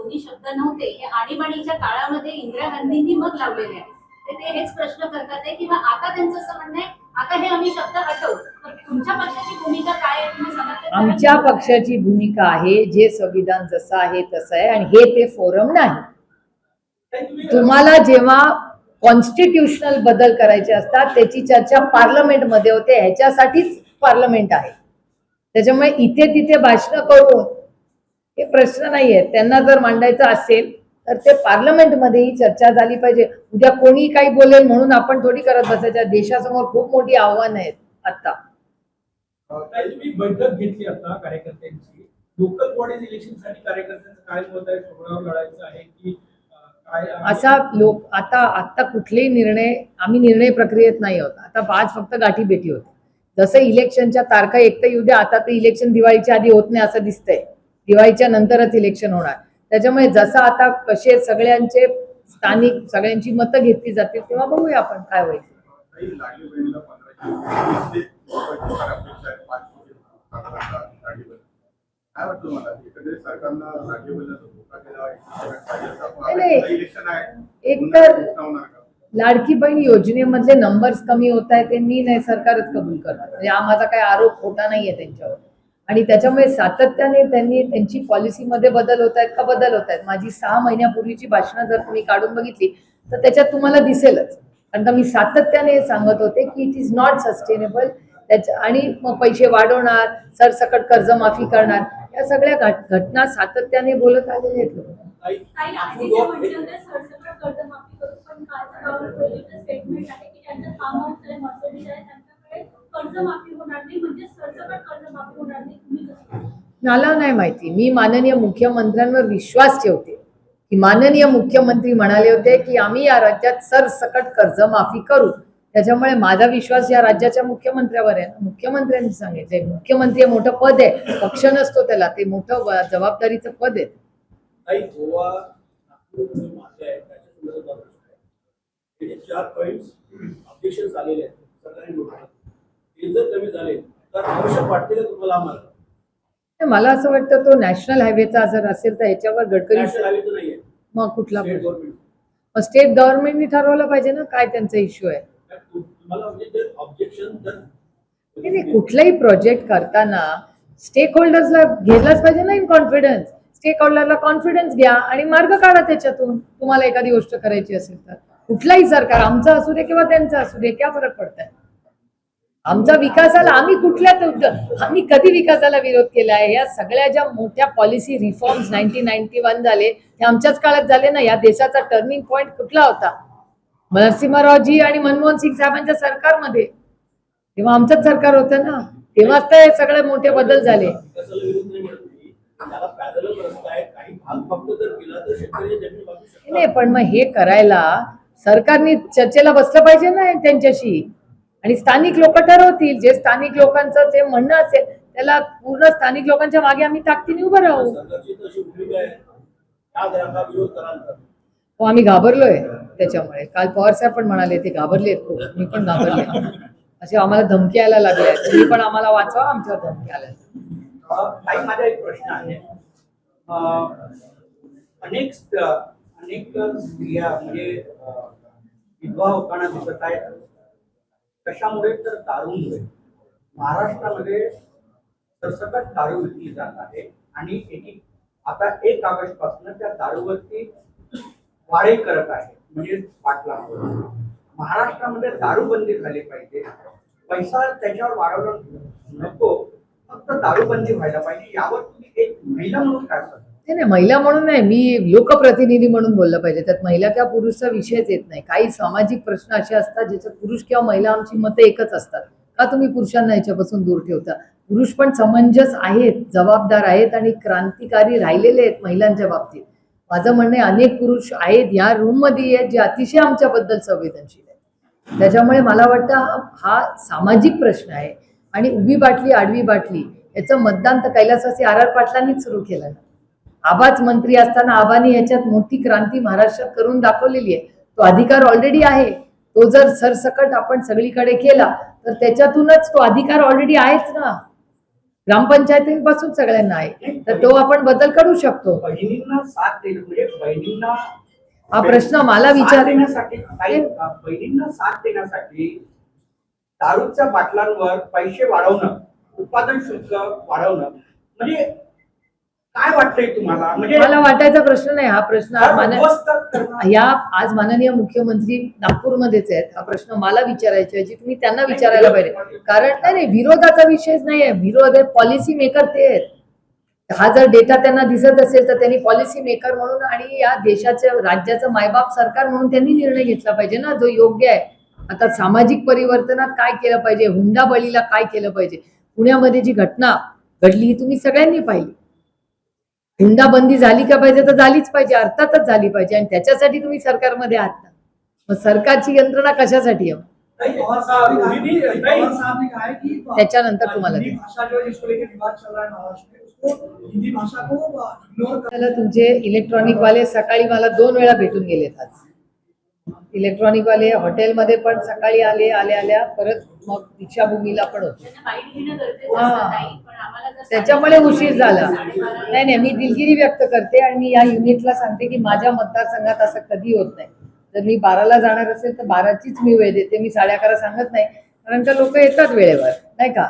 दोन्ही शब्द नव्हते, हे आणीबाणीच्या काळामध्ये इंदिरा गांधींनी मग लावलेले आहे. ते हेच प्रश्न करतात आहे किंवा आता त्यांचं असं म्हणणं आहे आता हे आम्ही शब्द हटवू. तर तुमच्या पक्षाची भूमिका काय आहे तुम्ही सांगा. आमच्या पक्षाची भूमिका आहे जे संविधान जसं आहे तसं आहे आणि हे ते फोरम नाही. तुम्हाला जेव्हा कॉन्स्टिट्यूशनल बदल करायचे असतात त्याची चर्चा पार्लमेंटमध्ये होते, ह्याच्यासाठीच पार्लमेंट आहे. त्याच्यामुळे इथे तिथे भाषण करून हे प्रश्न नाही आहेत. त्यांना जर मांडायचं असेल तर ते पार्लमेंटमध्येही चर्चा झाली पाहिजे. उद्या कोणी काही बोलेल म्हणून आपण थोडी करत बसायच्या. देशासमोर खूप मोठी आव्हानं आहेत आता. तुम्ही बैठक घेतली आता कार्यकर्त्यांची, लोकल बॉडीज इलेक्शनसाठी कार्यकर्त्यांचं काय मत आहे? सोहळ्यावर लढायचं आहे की काय? असा लोक आता कुठलेही निर्णय आम्ही निर्णय प्रक्रियेत नाही होत. आता आज फक्त गाठी भेटी होते. जसं इलेक्शनच्या तारखा एक तर येऊ द्या. आता तर इलेक्शन दिवाळीच्या आधी होत नाही असं दिसतंय. दिवाळीच्या नंतरच इलेक्शन होणार. त्याच्यामुळे जसं आता कसे सगळ्यांचे स्थानिक सगळ्यांची मतं घेतली जातील तेव्हा बघूया आपण काय होईल. एक तर लाडकी बहीण योजनेमधले नंबर्स कमी होत आहेत ते मी नाही सरकारच कबूल करतो. म्हणजे हा माझा काही आरोप खोटा नाहीये त्यांच्यावर. आणि त्याच्यामुळे सातत्याने त्यांनी त्यांची पॉलिसीमध्ये बदल होत आहेत का बदल होत आहेत. माझी 6 महिन्यापूर्वीची भाषणं जर तुम्ही काढून बघितली तर त्याच्यात तुम्हाला दिसेलच. कारण का मी सातत्याने सांगत होते की इट इज नॉट सस्टेनेबल. आणि मग पैसे वाढवणार, सरसकट कर्जमाफी करणार, या सगळ्या घटना सातत्याने बोलत आलेले आहेत लोक. मला नाही माहिती. मी माननीय मुख्यमंत्र्यांवर विश्वास ठेवते की माननीय मुख्यमंत्री म्हणाले होते की आम्ही या राज्यात सरसकट कर्जमाफी करू. त्याच्यामुळे माझा विश्वास या राज्याच्या मुख्यमंत्र्यावर आहे. मुख्यमंत्र्यांनी सांगितलंय. मुख्यमंत्री मोठं पद आहे, पक्ष नसतो त्याला, ते मोठं जबाबदारीचं पद आहे. मला असं वाटतं तो नॅशनल हायवेचा जर असेल तर ह्याच्यावर गडकरी मग कुठला स्टेट गव्हर्नमेंटनी ठरवलं पाहिजे ना काय त्यांचा इश्यू आहे. नाही, कुठलाही प्रोजेक्ट करताना स्टेक होल्डर्सला घेतलाच पाहिजे ना इन कॉन्फिडन्स. स्टेक होल्डरला कॉन्फिडन्स घ्या आणि मार्ग काढा त्याच्यातून. तुम्हाला एखादी गोष्ट करायची असेल तर कुठलाही सरकार आमचं असू दे किंवा त्यांचं असू दे क्या फरक पडतंय. आमचा विकासाला आम्ही कधी विकासाला विरोध केला आहे. या सगळ्या ज्या मोठ्या पॉलिसी रिफॉर्म्स 1991 झाले ते आमच्याच काळात झाले ना. या देशाचा टर्निंग पॉइंट कुठला होता? नरसिंहरावजी आणि मनमोहन सिंग साहेबांच्या सरकारमध्ये. तेव्हा आमचंच सरकार होतं ना. तेव्हाच ते सगळे मोठे बदल झाले. नाही पण मग हे करायला सरकारने चर्चेला बसलं पाहिजे ना त्यांच्याशी. आणि स्थानिक लोक ठरवतील. जे स्थानिक लोकांचं जे म्हणणं असेल त्याला पूर्ण स्थानिक लोकांच्या मागे आम्ही ताकदीने उभं राहू. आम्ही घाबरलोय त्याच्यामुळे. काल पवार साहेब पण म्हणाले ते घाबरलेत खूप. मी पण घाबरले. असे आम्हाला धमकी यायला लागल्या. तुम्ही पण आम्हाला वाचवा आमच्यावर धमकी आल्या. माझा एक प्रश्न आहे. अनेक स्त्रिया म्हणजे विधवा होताना दिसत आहेत. कशामुळे तर दारूमुळे. महाराष्ट्रामध्ये सरसकट दारू विकली जात आहे आणि आता 1 ऑगस्ट पासून त्या दारूवरती वाढी करत आहे. म्हणजे पाटला महाराष्ट्रामध्ये दारूबंदी झाली पाहिजे. पैसा त्याच्यावर वाढवला नको, फक्त दारूबंदी व्हायला पाहिजे. यावर तुम्ही एक महिला म्हणून काय करता? नाही, महिला म्हणून नाही, मी लोकप्रतिनिधी म्हणून बोललं पाहिजे. त्यात महिला किंवा पुरुषचा विषयच येत नाही. काही सामाजिक प्रश्न असे असतात ज्याच्यात पुरुष किंवा महिला आमची मतं एकच असतात. का तुम्ही पुरुषांना याच्यापासून दूर ठेवता? पुरुष पण समंजस आहेत, जबाबदार आहेत आणि क्रांतिकारी राहिलेले आहेत महिलांच्या बाबतीत. माझं म्हणणं अनेक पुरुष आहेत या रूम मध्ये आहेत जे अतिशय आमच्याबद्दल संवेदनशील आहेत. त्याच्यामुळे मला वाटतं हा सामाजिक प्रश्न आहे. आणि उभी बाटली आडवी बाटली याचं मतदान तर कैलासवासी RR पाटलांनीच सुरू केलं. आबाच मंत्री असताना आबानी याच्यात मोठी क्रांती महाराष्ट्रात करून दाखवलेली आहे. तो अधिकार ऑलरेडी आहे. तो जर सरसकट आपण सगळीकडे केला तर त्याच्यातूनच तो अधिकार ऑलरेडी आहेच ना. ग्रामपंचायतींपासून सगळ्यांना आहे, तर तो आपण बदल करू शकतो. बहिणींना साथ देणं म्हणजे बहिणींना हा प्रश्न मला साथ विचार देण्यासाठी बहिणींना साथ देण्यासाठी दारूच्या बाटलांवर पैसे वाढवणं, उत्पादन शुल्क वाढवणं म्हणजे काय वाटतंय तुम्हाला? म्हणजे मला वाटायचा प्रश्न नाही हा प्रश्न. आज उद्ध्वस्त करणं. आज माननीय मुख्यमंत्री नागपूरमध्येच आहेत. हा प्रश्न मला विचारायच्या ऐवजी तुम्ही त्यांना विचारायला पाहिजे. कारण नाही विरोधाचा विषयच नाहीये. विरोध आहे पॉलिसी मेकर ते आहेत. हा जर डेटा त्यांना दिसत असेल तर त्यांनी पॉलिसी मेकर म्हणून आणि या देशाचं राज्याचं मायबाप सरकार म्हणून त्यांनी निर्णय घेतला पाहिजे ना, जो योग्य आहे. आता सामाजिक परिवर्तनात काय केलं पाहिजे, हुंडाबळीला काय केलं पाहिजे. पुण्यामध्ये जी घटना घडली ही तुम्ही सगळ्यांनी पाहिली. हुंडाबंदी झाली का पाहिजे, तर झालीच पाहिजे, अर्थातच झाली पाहिजे. आणि त्याच्यासाठी तुम्ही सरकारमध्ये आहात ना. मग सरकारची यंत्रणा कशासाठी आहे? पवार साहब ने कहा है कि त्याच्यानंतर तुम्हाला हिंदी भाषा जो है जिसको लेकर विवाद चल रहा है महाराष्ट्र में, उसको हिंदी भाषा को इग्नोर कर त्याला तुमचे इलेक्ट्रॉनिक वाले सकाळी मला 2 वेळा भेटून गेलेत आज. इलेक्ट्रॉनिक वाले हॉटेलमध्ये पण सकाळी आल्या परत मग दीक्षाभूमीला पण होते. त्यांना बाईट घेणं गरजेचं असतं ताई, पण आम्हाला जर त्याच्यामुळे उशीर झाला. 12:30 नाही मी दिलगिरी व्यक्त करते आणि मी या युनिटला सांगते की माझ्या मतदारसंघात असं कधी होत नाही. जर मी 12ला जाणार असेल तर 12चीच मी वेळ देते. मी 11:30 सांगत नाही, कारण का लोक येतात वेळेवर, नाही का.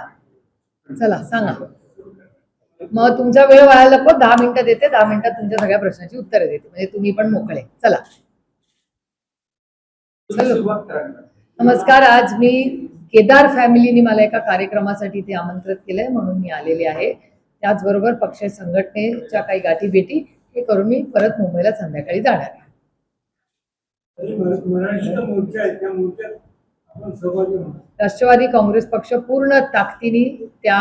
चला सांगा. मग तुमचा वेळ व्हायला नको. 10 मिनिटं देते, 10 मिनिटात तुमच्या सगळ्या प्रश्नाची उत्तरं देते, म्हणजे तुम्ही पण मोकळे. चला. सुरुवात करा. नमस्कार. आज मी केदार फॅमिलीने मला एका कार्यक्रमासाठी ते आमंत्रित केलंय म्हणून मी आलेले आहे. त्याचबरोबर पक्ष संघटनेच्या काही गाठीभेटी हे करून मी परत मुंबईला संध्याकाळी जाणार आहे. मोर्चा आहे त्या मोर्चात आपण सहभागी होणार. राष्ट्रवादी काँग्रेस पक्ष पूर्ण ताकदीने त्या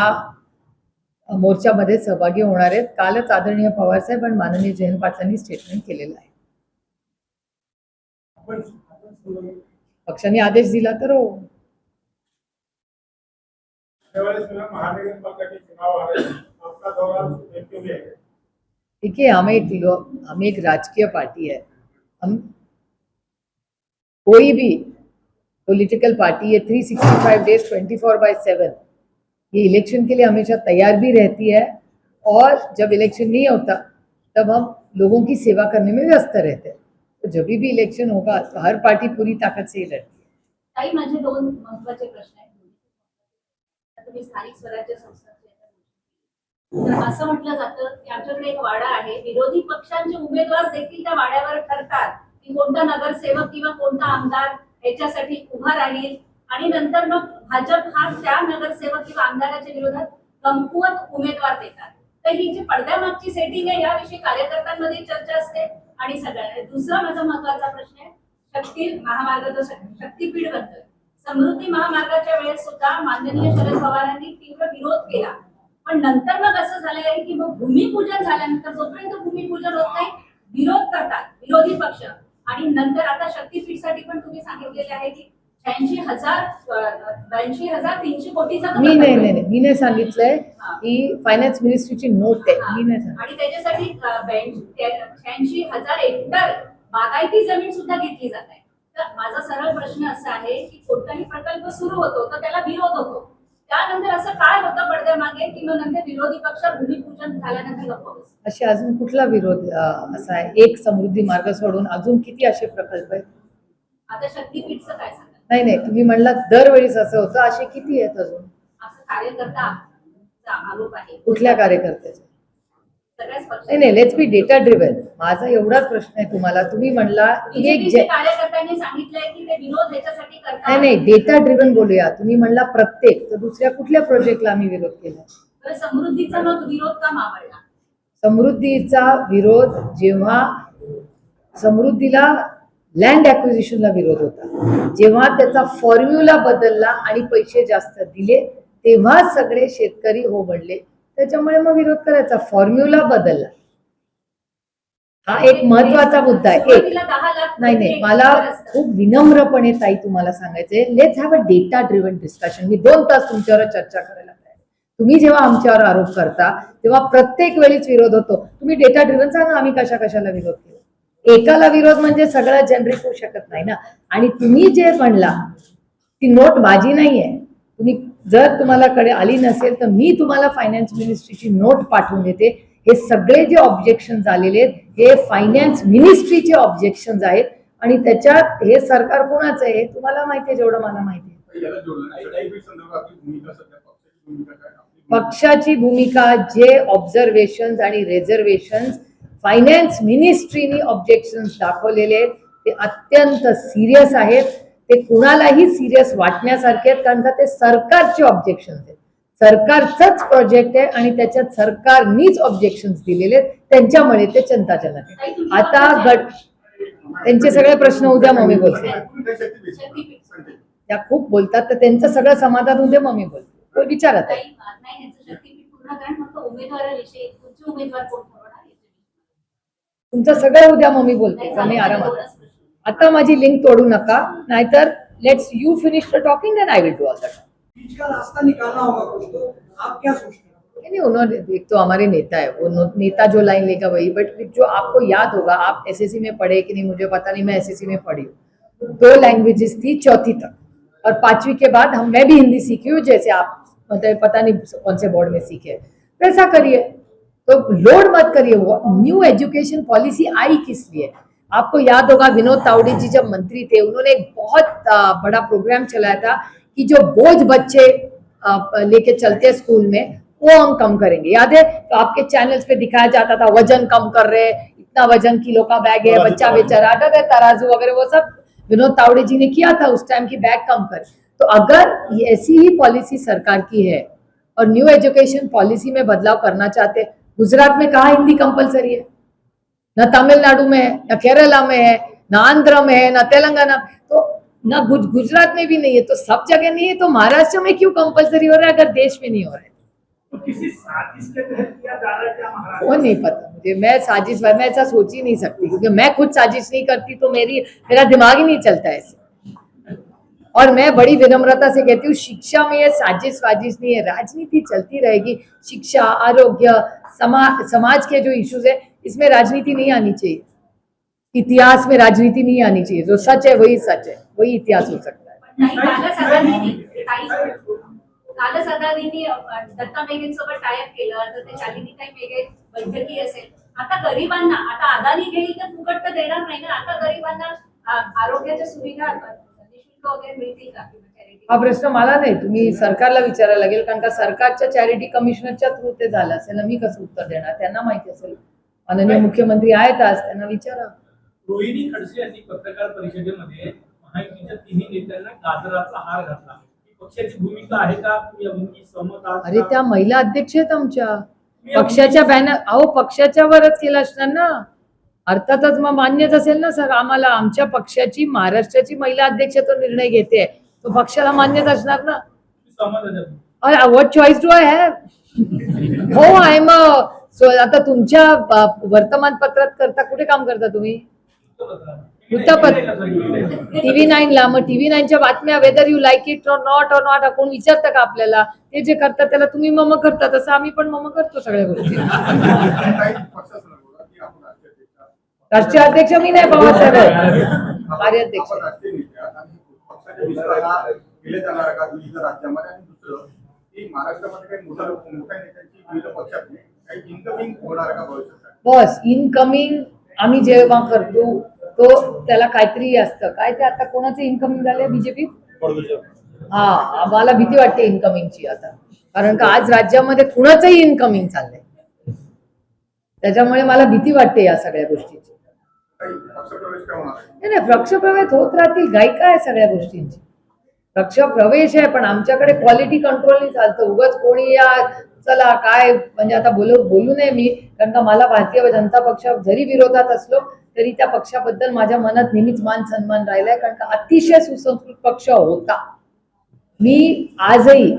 मोर्चामध्ये सहभागी होणार आहेत. कालच आदरणीय पवारसाहेब आणि माननीय जयंत पाटलांनी स्टेटमेंट केलेलं आहे. आपण सहभागी. पक्षाने आदेश दिला तर हो. महानगरपालिका के चुनाव आ रहे हैं, आपका दौरा देखते हुए है। देखिए हम एक राजकीय पार्टी है. हम कोई भी पॉलिटिकल पार्टी है 365 डेज 24/7 ये इलेक्शन के लिए हमेशा तैयार भी रहती है, और जब इलेक्शन नहीं होता तब हम लोगों की सेवा करने में व्यस्त रहते हैं. तो जब भी इलेक्शन होगा तो हर पार्टी पूरी ताकद से ही लड़ती है. ताई माझे 2 महत्त्वाचे प्रश्न आहेत. तुम्ही स्थानिक स्वराज्य संस्थांचे तर असं म्हटलं जातं की आमच्याकडे एक वाडा आहे, विरोधी पक्षांचे उमेदवार देखील त्या वाड्यावर ठरतात की कोणता नगरसेवक किंवा कोणता आमदार याच्यासाठी उभा राहील, आणि नंतर मग भाजप हा त्या नगरसेवक किंवा आमदाराच्या विरोधात कमकुवत उमेदवार देतात. तर ही जी पडद्यामागची सेटिंग आहे याविषयी कार्यकर्त्यांमध्ये चर्चा असते. आणि सगळ्या दुसरा माझा महत्त्वाचा प्रश्न आहे शक्ती महामार्गाचा शक्तीपीठ बद्दल. समृद्धी महामार्गाच्या वेळेस सुद्धा माननीय शरद पवारांनी तीव्र विरोध केला, पण नंतर मग असं झालेलं आहे की मग भूमिपूजन झाल्यानंतर जोपर्यंत भूमिपूजन होत नाही विरोध करतात विरोधी पक्ष. आणि नंतर आता शक्तीपीठसाठी पण तुम्ही सांगितलेले आहे की 82,300 कोटीचा मी नाही सांगितलंय की फायनान्स मिनिस्ट्रीची नोट आहे. मी नाही सांगितलं. आणि त्याच्यासाठी 86,000 हेक्टर बागायती जमीन सुद्धा घेतली जात आहे. तर माझा सरळ प्रश्न असा आहे की कोणताही प्रकल्प सुरू होतो तर त्याला विरोध होतो, त्यानंतर असं काय होतं पडद्यामागे की मग नंतर विरोधी पक्ष भूमिपूजन झाल्यानंतर गप्प बसतो? असे अजून कुठला विरोध असा आहे? एक समृद्धी मार्ग सोडून अजून किती असे प्रकल्प आहेत? आता शक्तीपीठचं काय सांगा? नाही तुम्ही म्हणला दरवेळीच असं होतं, असे किती आहेत अजून? असं कार्यकर्ता आरोप आहे कुठल्या कार्यकर्त्याचे? सगळ्याच पक्ष. नाही लेट्स बी डेटा ड्रिव्हन. माझा एवढाच प्रश्न आहे तुम्हाला. तुम्ही म्हणला की एक बीजेपीचे कार्यकर्त्यांनी सांगितलंय की ते विरोध ह्याच्यासाठी करतात. नाही डेटा ड्रिव्हन बोलूया. तुम्ही म्हणला प्रत्येक, तर दुसऱ्या कुठल्या प्रोजेक्टला आम्ही विरोध केला? तर समृद्धीचा मग विरोध का मावळला? समृद्धीचा विरोध जेव्हा समृद्धीला लँड ॲक्विजिशनला विरोध होता, जेव्हा त्याचा फॉर्म्युला बदलला आणि पैसे जास्त दिले तेव्हा सगळे शेतकरी हो म्हणले. त्याच्यामुळे मग विरोध करायचा. फॉर्म्युला बदलला हा एक महत्वाचा मुद्दा आहे. सुरुवातीला 10 लाख नाही मला खूप विनम्रपणे ताई तुम्हाला सांगायचंय, let's have a data driven discussion. मी 2 तास तुमच्यावर चर्चा करायला तयार. तुम्ही जेव्हा आमच्यावर आरोप करता तेव्हा प्रत्येक वेळीच विरोध होतो. तुम्ही डेटा ड्रिव्हन सांगा आम्ही कशाला विरोध केला. एकाला विरोध म्हणजे सगळं जनरेट होऊ शकत नाही ना. आणि तुम्ही जे म्हणला ती नोट माझी नाहीये, तुम्ही जर तुम्हाला कडे आली नसेल तर मी तुम्हाला फायनान्स मिनिस्ट्रीची नोट पाठवून देते. हे सगळे जे ऑब्जेक्शन आलेले आहेत हे फायनान्स मिनिस्ट्रीचे ऑब्जेक्शन आहेत आणि त्याच्यात हे सरकार कोणाचं आहे हे तुम्हाला माहिती आहे जेवढं मला माहिती आहे. याला जोडलं सर्टिफिकेट संदर्भात आपली भूमिका सध्या पक्षाची भूमिका काय आपली पक्षाची भूमिका जे ऑब्झर्वेशन्स आणि रिझर्वेशन्स फायनान्स मिनिस्ट्रीनी ऑब्जेक्शन्स दाखवलेले आहेत ते अत्यंत सिरियस आहेत. ते कुणालाही सिरियस वाटण्यासारखे आहेत कारण का ते सरकारचे ऑब्जेक्शन्स आहेत. सरकारचंच प्रोजेक्ट आहे आणि त्याच्यात सरकारनीच ऑब्जेक्शन्स दिलेले आहेत त्यांच्यामुळे ते चिंताजनक आहे. आता गट त्यांचे सगळे प्रश्न उद्या मग मी बोलते. त्या खूप बोलतात तर त्यांचं सगळं समाधान उद्या मग मी बोलते. विचारत आहे नाही यांचं शक्तीपीठ पूर्ण कारण फक्त उमेदवाराविषयी तुमचे उमेदवार कोण ठरवणार याच्याविषयी. तुमचं सगळं उद्या मग मी बोलते का मी आरामात. आता माझी लिंक तोडू नका नाहीतर let's you finish the talking and I will do all that. Beach का रास्ता निकालना होगा कुछ तो आप क्या सोचते हैं? नहीं उन्होंने एक तो हमारे नेता है वो नेता जो लाइन लेगा वही. बट जो आपको याद होगा आप एसएससी में पढ़े कि नहीं मुझे पता नहीं. मैं एसएससी में पढ़ी हूँ. 2 लैंग्वेजेस थी 4वीं तक और 5वीं के बाद मैं भी हिंदी सीखी हूँ जैसे आप मतलब पता नहीं कौन से बोर्ड में सीखे. वैसा करिए तो लोड मत करिए. न्यू एजुकेशन पॉलिसी आई किस लिए? आपको याद होगा विनोद तावड़े जी जब मंत्री थे उन्होंने एक बहुत बड़ा प्रोग्राम चलाया था कि जो बोझ बच्चे लेके चलते स्कूल में वो हम कम करेंगे. याद है? तो आपके चैनल्स पे दिखाया जाता था वजन कम कर रहे, इतना वजन किलो का बैग है, बच्चा बेचारा आता था तराजू वगैरह वो सब विनोद तावड़े जी ने किया था उस टाइम की बैग कम कर. तो अगर ऐसी ही पॉलिसी सरकार की है और न्यू एजुकेशन पॉलिसी में बदलाव करना चाहते, गुजरात में कहा हिंदी कंपलसरी है, न तमिलनाडु में है, न केरला में है, न आंध्र में है, न तेलंगाना, तो न गुजरात में भी नहीं है, तो सब जगह नहीं है, तो महाराष्ट्र में क्यों कंपलसरी हो रहा है अगर देश में नहीं हो रहा है? तो किसी साजिश के तहत किया जा रहा है क्या महाराष्ट्र? वो नहीं पता मुझे. मैं साजिश मैं ऐसा सोच ही नहीं सकती क्योंकि मैं खुद साजिश नहीं करती तो मेरा दिमाग ही नहीं चलता ऐसे. और मैं बड़ी विनम्रता से कहती हूँ शिक्षा में ये साजिश वाजिश नहीं है. राजनीति चलती रहेगी. शिक्षा आरोग्य समाज के जो इश्यूज है इसमें राजनीति नहीं आनी चाहिए. इतिहास में राजनीति नहीं आनी चाहिए. जो सच है वही सच है, वही इतिहास हो सकता है. कालच अदानींनी दत्ता मेघेंसोबत टायप केलं तर ते शालिनीताई मेघे बैठकी असेल. आता गरिबांना आता अदानी घेईल तर फुकट तर देणार नाही ना. आता गरिबांना आरोग्याच्या सुविधा निशुल्क वगैरे मिळतील का? हा प्रश्न मला नाही तुम्ही सरकारला विचारायला लागेल कारण का सरकारच्या चॅरिटी कमिशनरच्या थ्रू ते झालं असेल. मी कसं उत्तर देणार? त्यांना माहिती असेल. माननीय मुख्यमंत्री आहेत आज त्यांना विचारा. रोहिणी खडसे यांनी पत्रकार परिषदेमध्ये महायुतीच्या तिन्ही नेत्यांना गाजराचा हार घातला. पक्षाची भूमिका आहे का? तुम्ही या भूमिकेत सहमत आहात का? अरे त्या महिला अध्यक्ष आहेत आमच्या पक्षाच्या बॅनर. अहो पक्षाच्या वरच केलं असणार ना. अर्थातच मग मान्यच असेल ना सर आम्हाला. आमच्या पक्षाची महाराष्ट्राची महिला अध्यक्ष तो निर्णय घेते तो पक्षाला मान्यच असणार ना. सहमत आहे. What choice do I have? हो आय एम. आता तुमच्या वर्तमानपत्रात करता कुठे काम करता तुम्ही? वृत्तपत्र TV9 ला. मग TV9च्या बातम्या वेदर यू लाईक इट और नॉट कोण विचारतं का आपल्याला? ते जे करतात त्याला तुम्ही मम करता तसं आम्ही पण मम करतो सगळ्या गोष्टी. राष्ट्रीय अध्यक्ष मी नाही बाबासाहेब कार्याध्यक्ष. केले जाणार का विविध राज्यामध्ये आणि दुसरं की महाराष्ट्रामध्ये काही मोठ्या नेत्यांची विविध पक्षात काही इन्कमिंग होणार का भविष्यात? बस इनकमिंग आम्ही जेव्हा करतो तो त्याला काहीतरी असतं. काय ते आता कोणाचं इन्कमिंग झालंय बीजेपी? हा आम्हाला भीती वाटते इन्कमिंगची आता कारण का आज राज्यामध्ये कुणाचंही इन्कमिंग चाललंय. त्याच्यामुळे मला भीती वाटते या सगळ्या गोष्टीची. नाही पक्षप्रवेश होत राहतील. घाई काय सगळ्या गोष्टींची? पक्षप्रवेश आहे पण आमच्याकडे क्वालिटी कंट्रोल नाही चालतं. उगाच कोणी या चला काय म्हणजे आता बोलू नये मी कारण का मला भारतीय जनता पक्ष जरी विरोधात असलो तरी त्या पक्षाबद्दल माझ्या मनात नेहमीच मान सन्मान राहिलाय कारण का अतिशय सुसंस्कृत पक्ष होता. मी आजही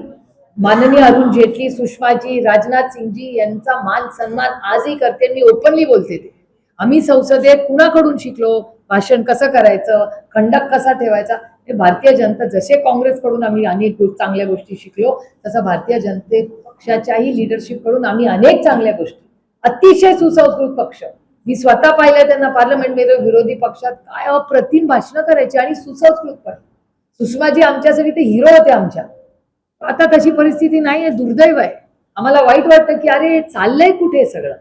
माननीय अरुण जेटली सुषमाजी राजनाथ सिंगजी यांचा मान सन्मान आजही करते. मी ओपनली बोलते ते. आम्ही संसदेत कुणाकडून शिकलो भाषण कसं करायचं खंडक कसा ठेवायचा हे भारतीय जनता जसे काँग्रेसकडून आम्ही अनेक चांगल्या गोष्टी शिकलो तसं भारतीय जनते पक्षाच्याही लिडरशिप कडून आम्ही अनेक चांगल्या गोष्टी. अतिशय सुसंस्कृत पक्ष. मी स्वतः पाहिलं त्यांना पार्लमेंटमध्ये विरोधी पक्षात काय अप्रतिम भाषणं करायची आणि सुसंस्कृतपणे. सुषमाजी आमच्यासाठी ते हिरो होते आमच्या. आता तशी परिस्थिती नाही आहे, दुर्दैव आहे. आम्हाला वाईट वाटतं की अरे चाललंय कुठे सगळं.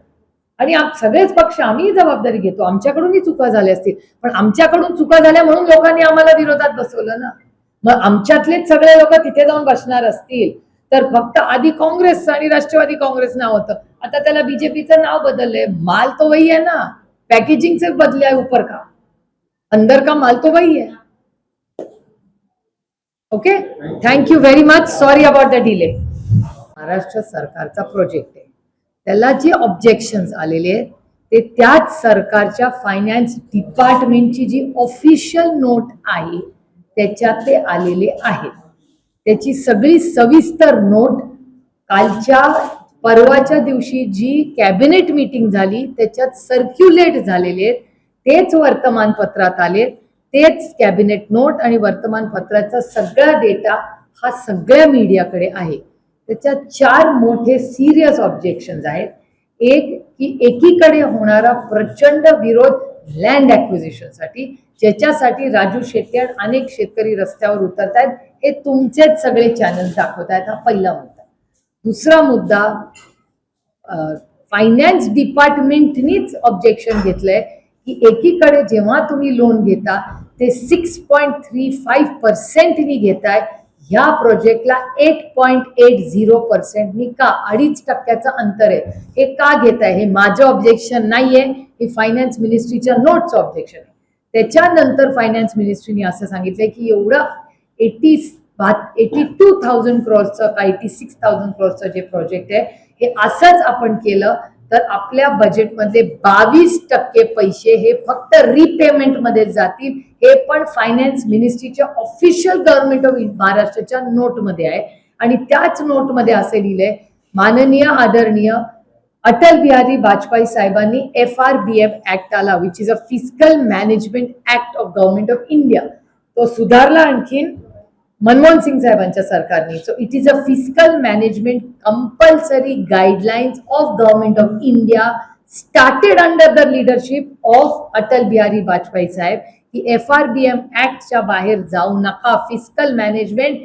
आणि सगळेच पक्ष आम्ही जबाबदारी घेतो, आमच्याकडूनही चुका झाल्या असतील, पण आमच्याकडून चुका झाल्या म्हणून लोकांनी आम्हाला विरोधात बसवलं ना. मग आमच्यातलेच सगळे लोक तिथे जाऊन बसणार असतील तर फक्त आधी काँग्रेस आणि राष्ट्रवादी काँग्रेस नाव होतं, आता त्याला बीजेपीचं नाव बदललंय. माल तो वही है ना, पैकेजिंग से बदला है ऊपर का, अंदर का माल तो वही है. Okay, thank you very much. Sorry about the delay. Maharashtra सरकारचा प्रोजेक्ट आहे, त्याला जे ऑब्जेक्शन्स आलेले आहेत ते त्याच सरकारच्या फायनान्स डिपार्टमेंटची जी ऑफिशियल नोट आहे त्याच्यात ते आलेले आहेत. त्याची सगळी सविस्तर नोट कालच्या परवाच्या दिवशी जी कॅबिनेट मीटिंग झाली त्याच्यात सर्क्युलेट झालेले आहेत. तेच वर्तमानपत्रात आले, तेच कॅबिनेट नोट आणि वर्तमानपत्राचा सगळा डेटा हा सगळ्या मीडियाकडे आहे. त्याच्यात 4 मोठे सिरियस ऑब्जेक्शन्स आहेत. एक की एकीकडे होणारा प्रचंड विरोध लँड ॲक्विजिशनसाठी, ज्याच्यासाठी राजू शेट्टी आणि अनेक शेतकरी रस्त्यावर उतरत आहेत, हे तुमचेच सगळे चॅनल्स दाखवत आहेत. हा पहिला मुद्दा. दुसरा मुद्दा, फायनान्स डिपार्टमेंटनीच ऑब्जेक्शन घेतलंय की एकीकडे जेव्हा तुम्ही लोन घेता ते 6.35% घेताय, ह्या प्रोजेक्टला 8.80% का 2.5% अंतर आहे. हे का घेताय? हे माझं ऑब्जेक्शन नाहीये, हे फायनान्स मिनिस्ट्रीच्या नोटचं ऑब्जेक्शन आहे. त्याच्यानंतर फायनान्स मिनिस्ट्रीने असं सांगितलंय की एवढं 82,000 crores का 86,000 crores जे प्रोजेक्ट आहे हे असंच आपण केलं तर आपल्या बजेटमधले 22% पैसे हे फक्त रिपेमेंट मध्ये जातील. हे पण फायनान्स मिनिस्ट्रीच्या ऑफिशियल गव्हर्नमेंट ऑफ महाराष्ट्राच्या नोटमध्ये आहे. आणि त्याच नोटमध्ये असे लिहिलंय, माननीय आदरणीय अटल बिहारी वाजपेयी साहेबांनी FRBM ऍक्ट आला, which is a fiscal management act of government of India. तो सुधारला आणखीन मनमोहन सिंग साहेबांच्या सरकारने. So it is a fiscal management compulsory guidelines of government of India started under the leadership of Atal Bihari Vajpayee साहेब, की FRBM ऍक्टच्या बाहेर जाऊ नका. फिस्कल मॅनेजमेंट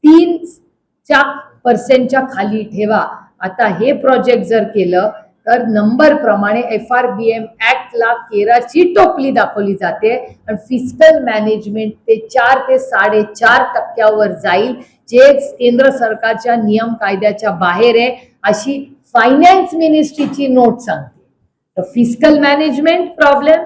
3% खाली ठेवा. आता हे प्रोजेक्ट जर केलं तर नंबर प्रमाणे FRBM ऍक्टला केराची टोपली दाखवली जाते आणि फिस्कल मॅनेजमेंट ते 4 ते 4.5% जाईल, जे केंद्र सरकारच्या नियम कायद्याच्या बाहेर आहे, अशी फायनान्स मिनिस्ट्रीची नोट सांगते. तर fiscal management problem,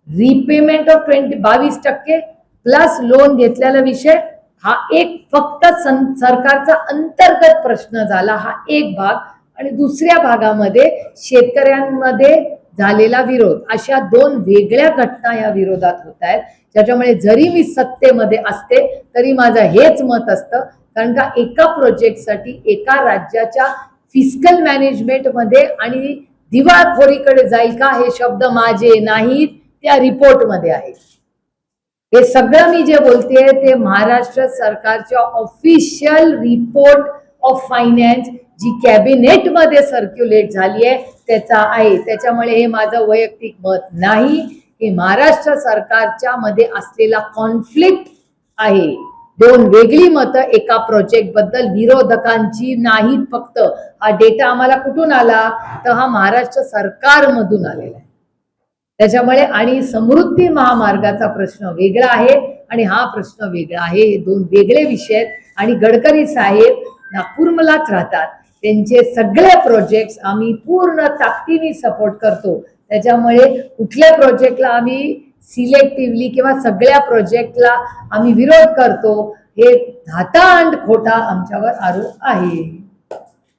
repayment of 22% plus lone घेतलेला विषय, हा एक फक्त सरकारचा अंतर्गत प्रश्न झाला, हा एक भाग. आणि दुसऱ्या भागामध्ये शेतकऱ्यांमध्ये झालेला विरोध, अशा 2 वेगळ्या घटना या विरोधात होत आहेत. त्याच्यामुळे जरी मी सत्तेमध्ये असते तरी माझं हेच मत असतं, कारण का एका प्रोजेक्टसाठी एका राज्याच्या फिस्कल मॅनेजमेंट मध्ये आणि दिवाळखोरीकडे जाईल का, हे शब्द माझे नाहीत, त्या रिपोर्टमध्ये आहेत. हे सगळं मी जे बोलतेय ते महाराष्ट्र सरकारच्या ऑफिशियल रिपोर्ट ऑफ फायनान्स जी कॅबिनेट मध्ये सर्क्युलेट झाली आहे त्याचा आहे. त्याच्यामुळे हे माझं वैयक्तिक मत नाही, की महाराष्ट्र सरकारच्या मध्ये असलेला कॉन्फ्लिक्ट आहे. 2 वेगळी मतं एका प्रोजेक्ट बद्दल विरोधकांची नाहीत. फक्त हा डेटा आम्हाला कुठून आला, तर हा महाराष्ट्र सरकारमधून आलेला आहे. त्याच्यामुळे आणि समृद्धी महामार्गाचा प्रश्न वेगळा आहे आणि हा प्रश्न वेगळा आहे. हे 2 वेगळे विषय आहेत. आणि गडकरी साहेब नागपूरमलाच राहतात, त्यांचे सगळे प्रोजेक्ट्स आम्ही पूर्ण ताकदीने सपोर्ट करतो. त्याच्यामुळे कुठल्या प्रोजेक्टला आम्ही सिलेक्टिव्हली किंवा सगळ्या प्रोजेक्टला आम्ही विरोध करतो, हे धातांड खोटा आमच्यावर आरोप आहे.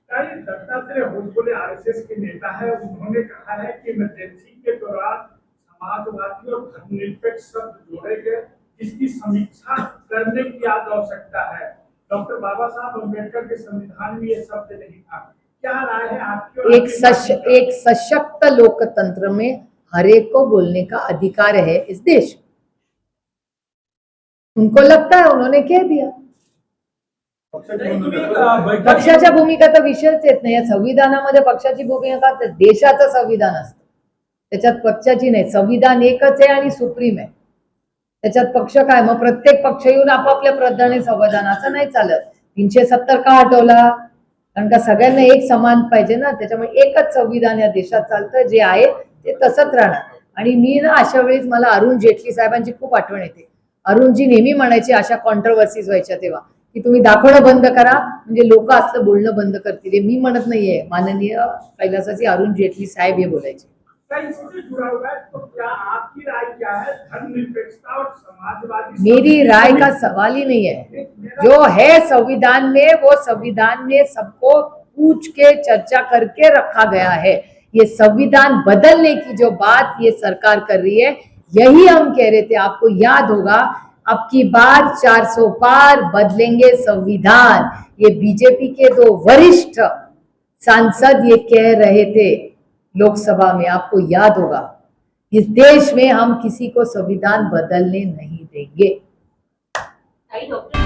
दत्तात्रेय होसबले RSS के नेता है, उन्होंने कहा है कि इमरजेंसी के दौरान समाजवादी और धर्मनिरपेक्ष शब्द जोड़े गए, जिसकी समीक्षा करने की आवश्यकता है. डॉक्टर बाबा साहब अम्बेडकर के संविधान में ये शब्द नहीं था. क्या राय है आपकी? एक सशक्त लोकतंत्र में हर एक को बोलने का अधिकार है इस देश. उनको लगता है उन्होंने कह दिया. पक्षाच्या भूमिकाचा विषयच येत नाही. या संविधानामध्ये पक्षाची भूमिका देशाचं संविधान असतं, त्याच्यात पक्षाची नाही. संविधान एकच आहे आणि सुप्रीम आहे, त्याच्यात पक्ष काय? मग प्रत्येक पक्ष येऊन आपापल्या पद्धतीने संविधान, असं नाही चालत. 370 का हटवला? कारण का सगळ्यांना एक समान पाहिजे ना, त्याच्यामुळे एकच संविधान या देशात चालतं, जे आहे ते तसंच राहणार. आणि मी ना अशा वेळेस मला अरुण जेटली साहेबांची खूप आठवण येते. अरुणजी नेहमी म्हणायचे अशा कॉन्ट्रोवर्सीज व्हायच्या तेव्हा, की तुम्ही दाखवणं बंद करा म्हणजे लोक असलं बोलणं बंद करतील. हे मी म्हणत नाहीये, माननीय कैलासाची अरुण जेटली साहेब हे बोलायचे. क्या इससे जुड़ा हुआ है? तो क्या आपकी राय क्या है धर्मनिरपेक्षता और समाजवादी? मेरी राय का सवाल ही नहीं है, जो है संविधान में वो संविधान में सबको पूछ के चर्चा करके रखा गया है. ये संविधान बदलने की जो बात ये सरकार कर रही है, यही हम कह रहे थे. आपको याद होगा, अब की बार 400 पार बदलेंगे संविधान, ये बीजेपी के 2 वरिष्ठ सांसद ये कह रहे थे लोकसभा में, आपको याद होगा. इस देश में हम किसी को संविधान बदलने नहीं देंगे. ताई, डॉक्टर